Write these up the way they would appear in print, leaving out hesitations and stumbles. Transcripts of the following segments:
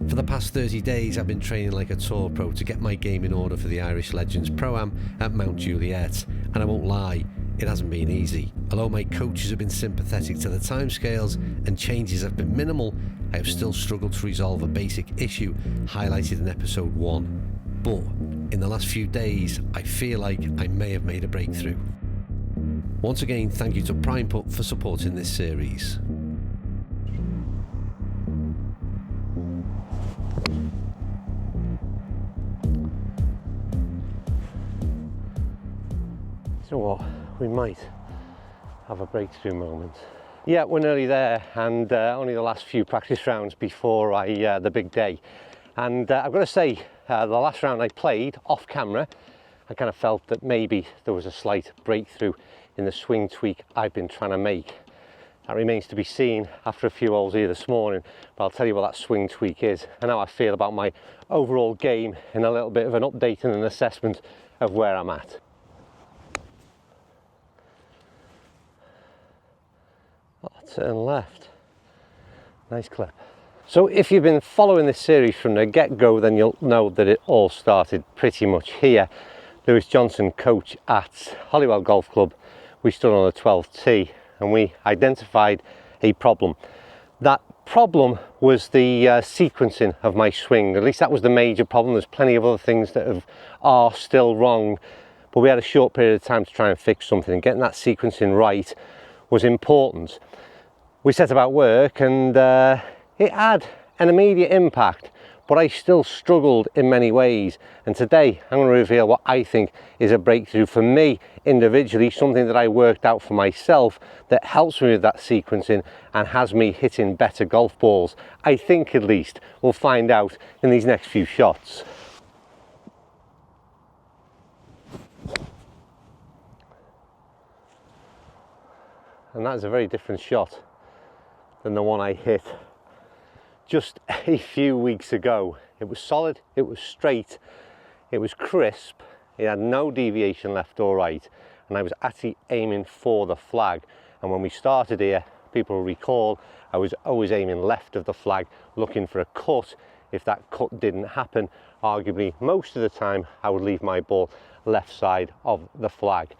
For the past 30 days I've been training like a tour pro to get my game in order for the Irish Legends Pro-Am at Mount Juliet, and I won't lie, it hasn't been easy. Although my coaches have been sympathetic to the timescales and changes have been minimal, I have still struggled to resolve a basic issue highlighted in episode 1. But in the last few days I feel like I may have made a breakthrough. Once again, thank you to Primeut for supporting this series. You know what, we might have a breakthrough moment. Yeah, we're nearly there, and only the last few practice rounds before the big day. And I've got to say, the last round I played off camera, I kind of felt that maybe there was a slight breakthrough in the swing tweak I've been trying to make. That remains to be seen after a few holes here this morning, but I'll tell you what that swing tweak is and how I feel about my overall game in a little bit of an update and an assessment of where I'm at. Turn left. Nice clip. So if you've been following this series from the get-go, then you'll know that it all started pretty much here. Lewis Johnson, coach at Holywell Golf Club. We stood on the 12th tee and we identified a problem. That problem was the sequencing of my swing. At least that was the major problem. There's plenty of other things that are still wrong, but we had a short period of time to try and fix something, and getting that sequencing right was important. We set about work, and it had an immediate impact, but I still struggled in many ways. And today I'm going to reveal what I think is a breakthrough for me individually, something that I worked out for myself that helps me with that sequencing and has me hitting better golf balls. I think, at least. We'll find out in these next few shots. And that is a very different shot than the one I hit just a few weeks ago. It was solid, it was straight, it was crisp, it had no deviation left or right, and I was actually aiming for the flag. And when we started here, people will recall, I was always aiming left of the flag, looking for a cut. If that cut didn't happen, arguably most of the time I would leave my ball left side of the flag.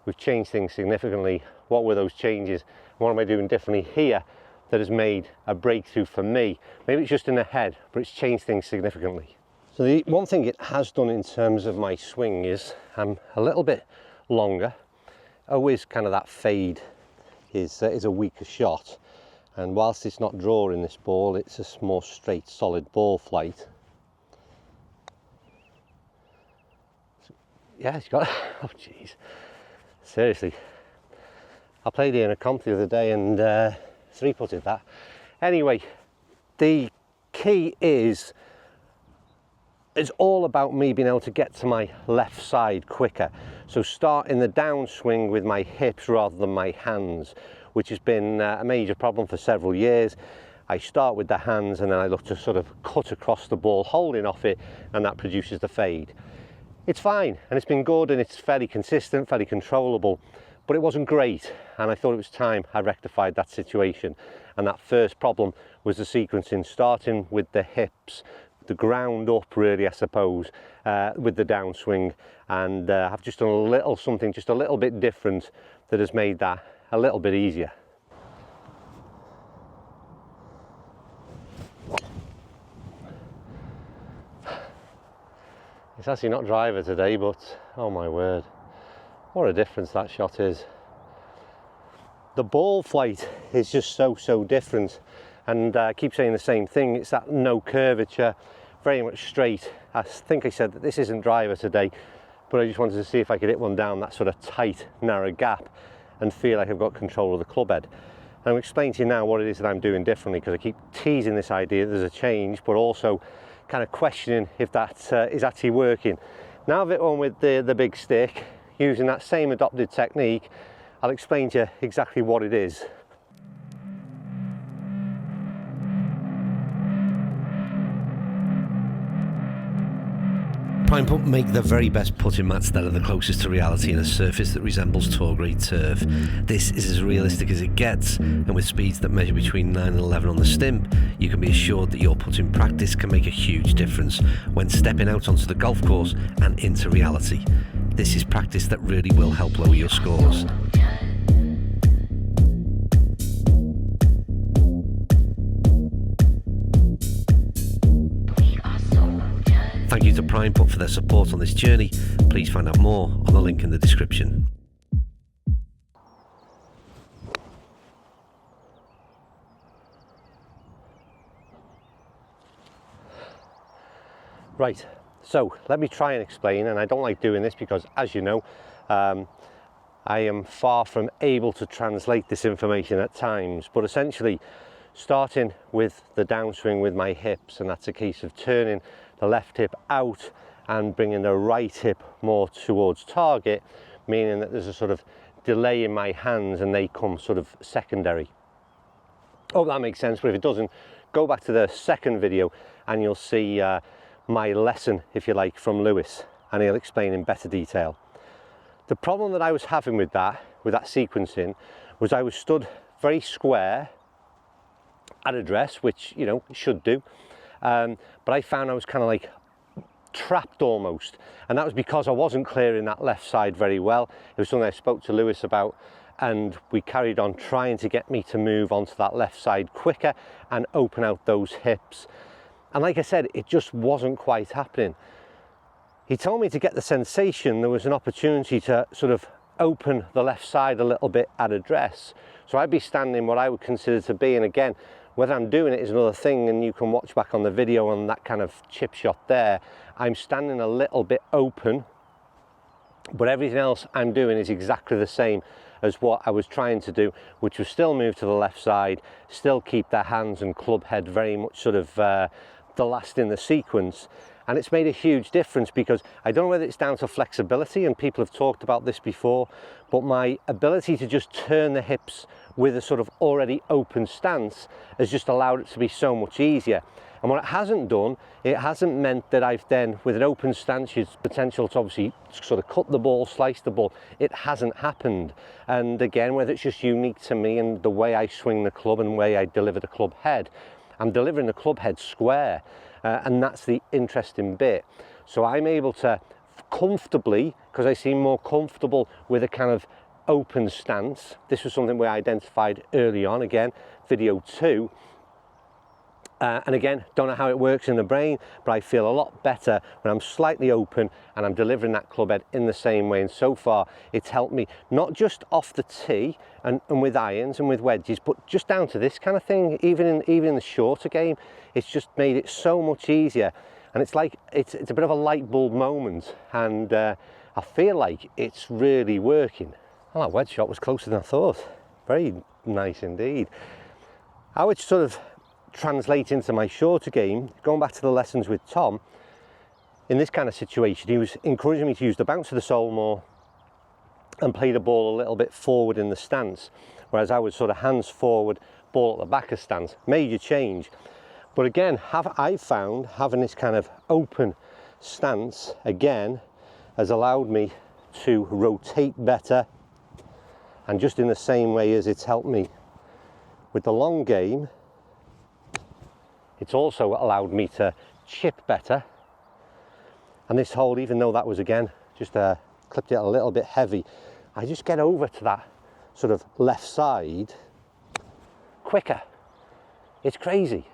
We've changed things significantly. What were those changes? What am I doing differently here that has made a breakthrough for me? Maybe it's just in the head, but it's changed things significantly. So the one thing it has done in terms of my swing is I'm a little bit longer. Always kind of that fade is a weaker shot. And whilst it's not drawing this ball, it's a more straight, solid ball flight. Yeah, it's got, oh jeez, seriously. I played here in a comp the other day and three-putted that. Anyway, the key is it's all about me being able to get to my left side quicker. So start in the downswing with my hips rather than my hands, which has been a major problem for several years. I start with the hands and then I look to sort of cut across the ball, holding off it, and that produces the fade. It's fine, and it's been good, and it's fairly consistent, fairly controllable, but it wasn't great, and I thought it was time I rectified that situation. And that first problem was the sequencing, starting with the hips, the ground up really, I suppose, with the downswing, and I've just done a little something just a little bit different that has made that a little bit easier. It's actually not driver today, but oh my word, what a difference that shot is. The ball flight is just so different, and I keep saying the same thing. It's that no curvature, very much straight. I think I said that this isn't driver today, but I just wanted to see if I could hit one down that sort of tight, narrow gap and feel like I've got control of the club head. And I'll explain to you now what it is that I'm doing differently, because I keep teasing this idea that there's a change, but also kind of questioning if that is actually working. Now I've hit one with the big stick, using that same adopted technique. I'll explain to you exactly what it is. Primeut make the very best putting mats that are the closest to reality in a surface that resembles tour-grade turf. This is as realistic as it gets, and with speeds that measure between 9 and 11 on the stimp, you can be assured that your putting practice can make a huge difference when stepping out onto the golf course and into reality. This is practice that really will help lower your scores. Thank you to Primeut for their support on this journey. Please find out more on the link in the description. Right, so let me try and explain, and I don't like doing this because, as you know, I am far from able to translate this information at times, but essentially starting with the downswing with my hips, and that's a case of turning the left hip out and bringing the right hip more towards target, meaning that there's a sort of delay in my hands and they come sort of secondary. Hope that makes sense, but if it doesn't, go back to the second video and you'll see my lesson, if you like, from Lewis, and he'll explain in better detail. The problem that I was having with that sequencing, was I was stood very square at address, which, you know, should do. But I found I was kind of like trapped almost, and that was because I wasn't clearing that left side very well. It was something I spoke to Lewis about, and we carried on trying to get me to move onto that left side quicker and open out those hips. And like I said, it just wasn't quite happening. He told me to get the sensation there was an opportunity to sort of open the left side a little bit at address. So I'd be standing what I would consider to be, and again, whether I'm doing it is another thing, and you can watch back on the video on that kind of chip shot there. I'm standing a little bit open, but everything else I'm doing is exactly the same as what I was trying to do, which was still move to the left side, still keep their hands and club head very much sort of the last in the sequence. And it's made a huge difference, because I don't know whether it's down to flexibility, and people have talked about this before, but my ability to just turn the hips with a sort of already open stance has just allowed it to be so much easier. And what it hasn't done, it hasn't meant that I've then, with an open stance, you've potential to obviously sort of cut the ball, slice the ball. It hasn't happened. And again, whether it's just unique to me and the way I swing the club and the way I deliver the club head, I'm delivering the club head square. And that's the interesting bit. So I'm able to comfortably, because I seem more comfortable with a kind of open stance. This was something we identified early on, again, video 2. And again, don't know how it works in the brain, but I feel a lot better when I'm slightly open and I'm delivering that club head in the same way. And so far, it's helped me not just off the tee and with irons and with wedges, but just down to this kind of thing. Even in the shorter game, it's just made it so much easier. And it's like it's a bit of a light bulb moment, and I feel like it's really working. Well, that wedge shot was closer than I thought. Very nice indeed. I would sort of translate into my shorter game, going back to the lessons with Tom, in this kind of situation, he was encouraging me to use the bounce of the sole more and play the ball a little bit forward in the stance, whereas I was sort of hands forward, ball at the back of stance. Major change. But again, I found having this kind of open stance, again, has allowed me to rotate better, and just in the same way as it's helped me with the long game, it's also allowed me to chip better. And this hole, even though that was, again, just clipped it a little bit heavy, I just get over to that sort of left side quicker. It's crazy.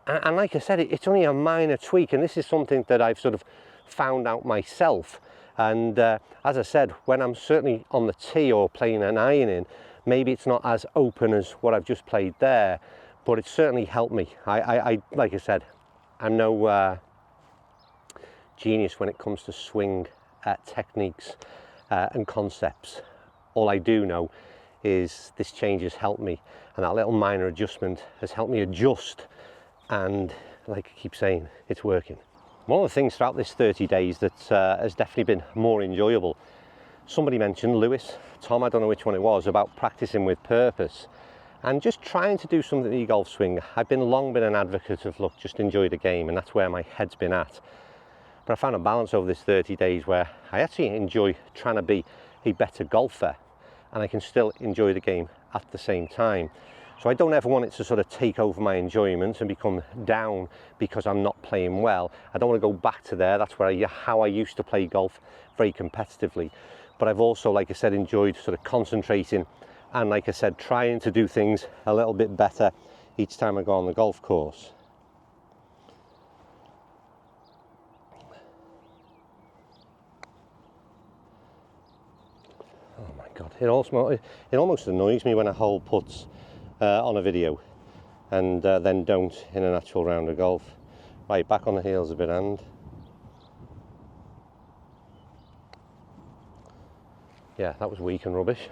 And like I said, it's only a minor tweak, and this is something that I've sort of found out myself. And as I said, when I'm certainly on the tee or playing an iron in, maybe it's not as open as what I've just played there, but it's certainly helped me. I like I said, I'm no genius when it comes to swing techniques and concepts. All I do know is this change has helped me, and that little minor adjustment has helped me adjust, and like I keep saying, it's working. One of the things throughout this 30 days that has definitely been more enjoyable, somebody mentioned, Lewis, Tom, I don't know which one it was, about practicing with purpose. and just trying to do something with your golf swing. I've long been an advocate of, look, just enjoy the game, and that's where my head's been at. But I found a balance over this 30 days where I actually enjoy trying to be a better golfer, and I can still enjoy the game at the same time. So I don't ever want it to sort of take over my enjoyment and become down because I'm not playing well. I don't want to go back to there. That's where how I used to play golf, very competitively. But I've also, like I said, enjoyed sort of concentrating and, like I said, trying to do things a little bit better each time I go on the golf course. Oh my God, it almost annoys me when a hole puts on a video and then don't in an actual round of golf. Right, back on the heels a bit, and yeah, that was weak and rubbish.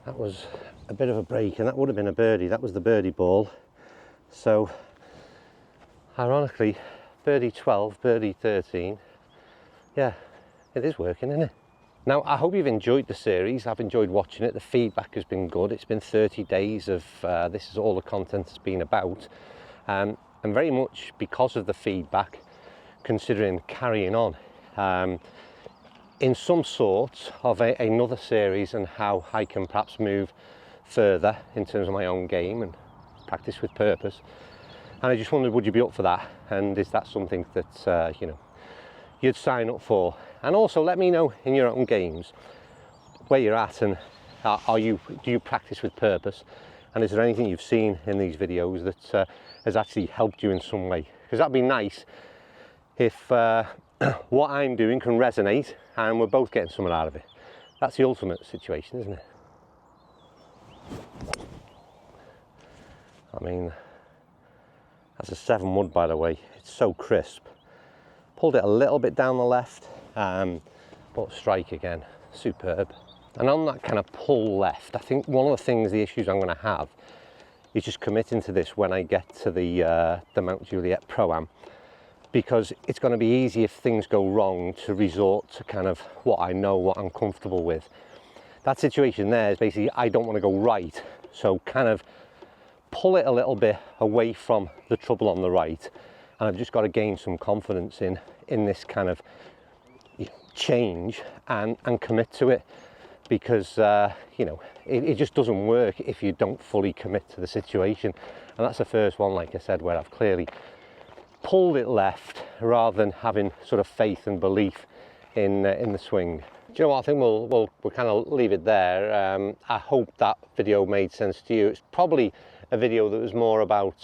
That was a bit of a break, and that would have been a birdie. That was the birdie ball. So ironically, birdie 12, birdie 13. Yeah, it is working, isn't it? Now, I hope you've enjoyed the series. I've enjoyed watching it. The feedback has been good. It's been 30 days of this is all the content has been about. And very much because of the feedback, considering carrying on in some sort of another series, and how I can perhaps move further in terms of my own game and practice with purpose. And I just wondered, would you be up for that? And is that something that you'd sign up for? And also let me know in your own games where you're at, and do you practice with purpose? And is there anything you've seen in these videos that has actually helped you in some way? Because that'd be nice if what I'm doing can resonate and we're both getting something out of it. That's the ultimate situation, isn't it? I mean, that's a 7 wood, by the way. It's so crisp. Pulled it a little bit down the left, but strike again, superb. And on that kind of pull left, I think one of the issues I'm going to have is just committing to this when I get to the Mount Juliet Pro-Am, because it's going to be easy if things go wrong to resort to kind of what I know, what I'm comfortable with. That situation there is basically I don't want to go right, so kind of pull it a little bit away from the trouble on the right, and I've just got to gain some confidence in this kind of change and commit to it, because it just doesn't work if you don't fully commit to the situation. And that's the first one, like I said, where I've clearly pulled it left rather than having sort of faith and belief in the swing. Do you know what? I think we'll kind of leave it there. I hope that video made sense to you. It's probably a video that was more about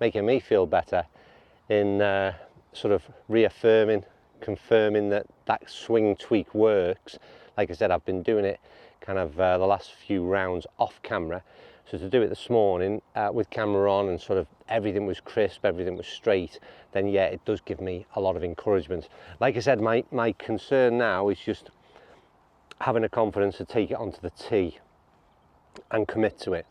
making me feel better in sort of reaffirming, confirming that swing tweak works. Like I said, I've been doing it kind of the last few rounds off camera. So to do it this morning with camera on and sort of everything was crisp, everything was straight, then yeah, it does give me a lot of encouragement. Like I said, my concern now is just having the confidence to take it onto the tee and commit to it.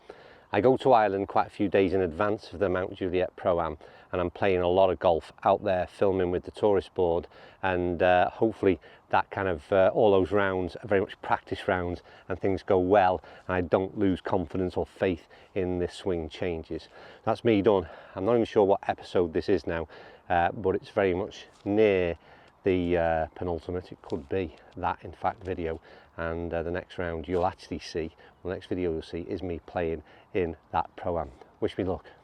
I go to Ireland quite a few days in advance of the Mount Juliet Pro-Am, and I'm playing a lot of golf out there, filming with the tourist board, and hopefully that kind of all those rounds are very much practice rounds and things go well and I don't lose confidence or faith in this swing changes. That's me done. I'm not even sure what episode this is now, but it's very much near the penultimate. It could be that, in fact, video, and the next round you'll actually see, the next video you'll see is me playing in that Pro-Am. Wish me luck.